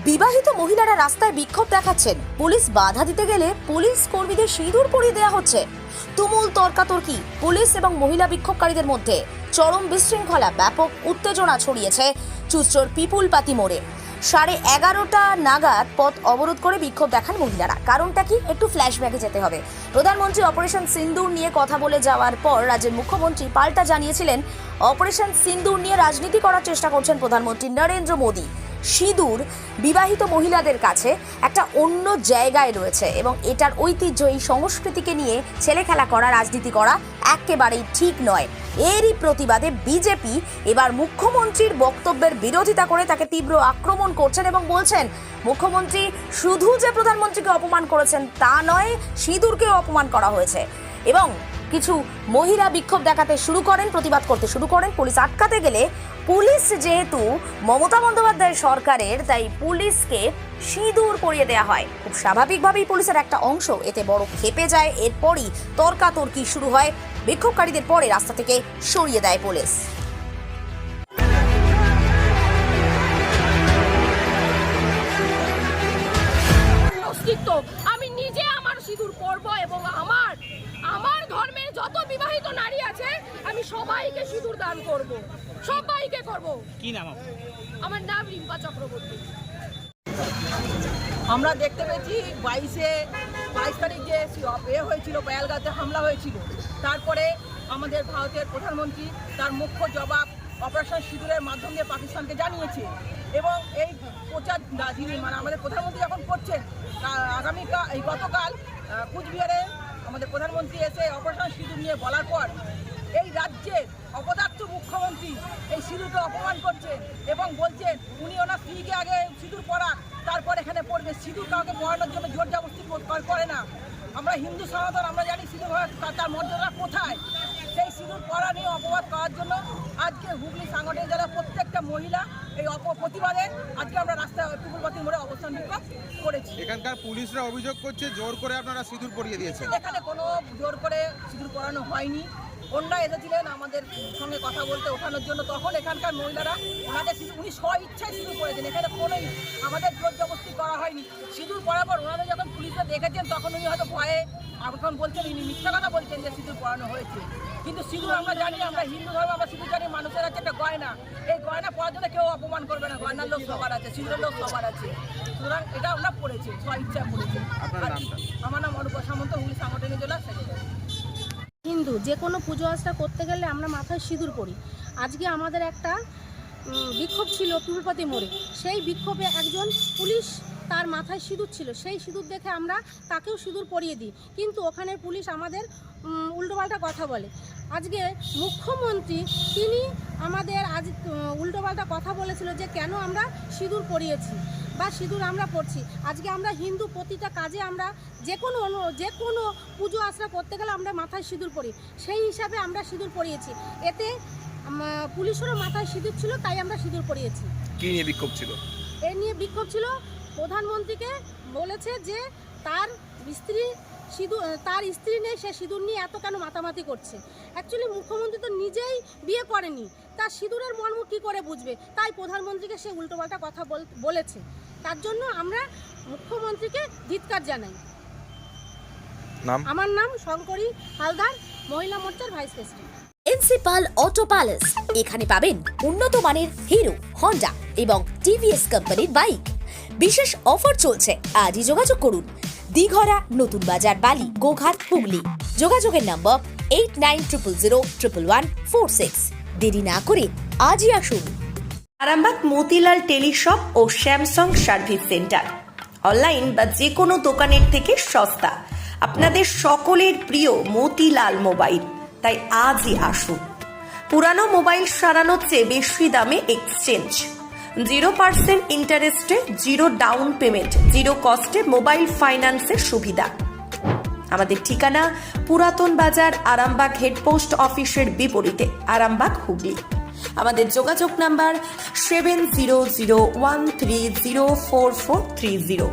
বিবাহিত মহিলারা রাস্তায় বিক্ষোভ দেখাচ্ছেন, পুলিশ বাধা দিতে গেলে পুলিশ কর্মীদের সিঁদুর পরিয়ে দেওয়া হচ্ছে। তুমুল তর্কাতর্কি পুলিশ এবং মহিলা বিক্ষোভকারীদের মধ্যে, চরম বিশৃঙ্খলা, ব্যাপক উত্তেজনা ছড়িয়েছে চুঁচুড়ার পিপুলপাতি মোড়ে। 11:30 নাগাদ পথ অবরোধ করে বিক্ষোভ দেখান মহিলারা। কারণটা কি, একটু ফ্ল্যাশব্যাকে যেতে হবে। প্রধানমন্ত্রী অপারেশন সিন্দুর নিয়ে কথা বলে যাওয়ার পর রাজ্যের মুখ্যমন্ত্রী পাল্টা জানিয়েছিলেন অপারেশন সিন্দুর নিয়ে রাজনীতি করার চেষ্টা করছেন প্রধানমন্ত্রী নরেন্দ্র মোদী। সিঁদুর বিবাহিত মহিলাদের কাছে একটা অন্য জায়গায় রয়েছে এবং এটার ঐতিহ্য, এই সংস্কৃতিকে নিয়ে ছেলে খেলা করা, রাজনীতি করা একেবারেই ঠিক নয়। এরই প্রতিবাদে বিজেপি এবার মুখ্যমন্ত্রীর বক্তব্যের বিরোধিতা করে তাকে তীব্র আক্রমণ করছেন এবং বলছেন মুখ্যমন্ত্রী শুধু যে প্রধানমন্ত্রীকে অপমান করেছেন তা নয়, সিঁদুরকেও অপমান করা হয়েছে। এবং কিছু মহিলা বিক্ষোভ দেখাতে শুরু করেন, প্রতিবাদ করতে শুরু করেন। পুলিশ আটকাতে গেলে, পুলিশ যেহেতু মমতা বন্দ্যোপাধ্যায়ের সরকারের, তাই পুলিশকে সিঁদুর পরিয়ে দেওয়া হয়। খুব স্বাভাবিকভাবেই পুলিশের একটা অংশ এতে বড় ক্ষেপে যায়। এরপরই তর্কাতর্কি শুরু হয়, বিক্ষোভকারীদের পরে রাস্তা থেকে সরিয়ে দেয় পুলিশ। আমি নিজে আমার সিঁদুর পরব এবং আমার ধর্মের যত বিবাহিত নারী আছে আমি সবাইকে সিঁদুর দান করব, সবাইকে করব। কি নাম আমার নাম রিম্পা চক্রবর্তী। আমরা দেখতে পেয়েছি 22 তারিখ যে হয়েছিল, পায়ালগাঁওতে হামলা হয়েছিল, তারপরে আমাদের ভারতের প্রধানমন্ত্রী তার মুখ্য জবাব অপারেশন সিঁদুরের মাধ্যম দিয়ে পাকিস্তানকে জানিয়েছে। এবং এই প্রচার যিনি আমাদের প্রধানমন্ত্রী যখন করছেন, গতকাল কুচবিহারে আমাদের প্রধানমন্ত্রী এসে অপারেশন সিঁদুর নিয়ে বলার পর এই রাজ্যের অপদার্থ মুখ্যমন্ত্রী এই সিঁদুরকে অপমান করছেন এবং বলছেন উনি ওনার স্ত্রীকে আগে সিঁদুর পরা, তারপর এখানে পড়বে। সিঁদুর কাউকে পরানোর জন্য জোর জবরদস্তি করে না। আমরা হিন্দু সনাতন, আমরা জানি সিঁদুর তার মর্যাদা কোথায়। সেই সিঁদুর পরা নিয়ে অপবাদ করার জন্য আজকে হুগলি সাংগঠনিক জেলার প্রত্যেকটা মহিলা এই প্রতিবাদে আজকে আমরা রাস্তায় পিপুলপাতি মোড়ে অবস্থান বিক্ষোভ করেছি। এখানকার পুলিশরা অভিযোগ করছে জোর করে আপনারা সিঁদুর পরিয়ে দিয়েছেন। এখানে কোনো জোর করে সিঁদুর পরানো হয়নি। অন্যরা এসেছিলেন আমাদের সঙ্গে কথা বলতে, ওঠানোর জন্য, তখন এখানকার মহিলারা ওনাদের উনি স্ব ইচ্ছায় সিঁদুর পরেছেন। এখানে কোনোই আমাদের জোর জবরদস্তি করা হয়নি। সিঁদুর পরার পর ওনারা যখন পুলিশরা দেখেছেন তখন উনি হয়তো ভয়ে এখন বলছেন, উনি মিথ্যা কথা বলছেন যে সিঁদুর পরানো হয়েছে। কিন্তু সিঁদুর আমরা জানি, আমরা হিন্দু ধর্ম, আমরা সিঁদুর জানি মানুষের আছে একটা গয়না। এই গয়না পরার জন্য কেউ অপমান করবে না। গয়নার লোক সবার আছে, সিঁদুরের লোক সবার আছে। সুতরাং এটা আমরা পড়েছি, স্ব ইচ্ছা পড়েছি। আমার নাম অনুপা সামন্ত, হুগলি সাংগঠনিক জেলার সেক্রেটারি। হিন্দু যে কোনো পুজো আর্চা করতে গেলে আমরা মাথায় সিঁদুর পরি। আজকে আমাদের একটা বিক্ষোভ ছিল পিপুলপাতি মোড়ে। সেই বিক্ষোভে একজন পুলিশ, তার মাথায় সিঁদুর ছিল, সেই সিঁদুর দেখে আমরা তাকেও সিঁদুর পরিয়ে দিই। কিন্তু ওখানের পুলিশ আমাদের উল্টোপাল্টা কথা বলে। আজকে মুখ্যমন্ত্রী তিনি আমাদের উল্টোপাল্টা কথা বলেছিল যে কেন আমরা সিঁদুর পরিয়েছি বা সিঁদুর আমরা পরছি। আজকে আমরা হিন্দু, প্রতিটা কাজে আমরা যে কোনো পুজো আশ্রা করতে গেলে আমরা মাথায় সিঁদুর পরি। সেই হিসাবে আমরা সিঁদুর পরিয়েছি। এতে পুলিশেরও মাথায় সিঁদুর ছিল, তাই আমরা সিঁদুর পরিয়েছি। কি নিয়ে বিক্ষোভ ছিল? এ নিয়ে বিক্ষোভ ছিল, প্রধানমন্ত্রীকে বলেছে যে তার স্ত্রী নেই, সে সিঁদুর নিয়ে এত কেন মাতামাতি করছে। অ্যাকচুয়ালি মুখ্যমন্ত্রী তো নিজেই বিয়ে করেনি, তার সিঁদুরের মর্ম কী করে বুঝবে? তাই প্রধানমন্ত্রীকে সে উল্টোপাল্টা কথা বলেছে। তার জন্য আমরা মুখ্যমন্ত্রীকে ধিক্কার জানাই। আমার নাম শঙ্করী হালদার, মহিলা মোর্চার vice president. Principal auto palace, এখানে পাবেন উন্নত মানের হিরো, হন্ডা এবং টিভিএস কোম্পানির বাইক। বিশেষ অফার চলছে, আজই যোগাযোগ করুন। দিঘরা, নতুন বাজার, বালি, গোঘাট, হুগলি। যোগাযোগের নম্বর 8900011146। দেরি না করে আজই আসুন। আরামবাগ মতিলাল টেলিশপ ও স্যামসাং সার্ভিস সেন্টার, অনলাইন বা যে কোনো দোকানের থেকে সস্তা। আপনাদের সকলের প্রিয় মতিলাল মোবাইল, তাই আজই আসুন। পুরানো মোবাইল সারানোর চেয়ে বেশি দামে এক্সচেঞ্জ, 0% ইন্টারেস্টে, 0 ডাউন পেমেন্ট, 0 কস্টে মোবাইল ফাইন্যান্সের সুবিধা। আমাদের ঠিকানা পুরাতন বাজার, আরামবাগ হেডপোস্ট অফিসের বিপরীতে, আরামবাগ, হুগলি। আমাদের যোগাযোগ নাম্বার 7001304430।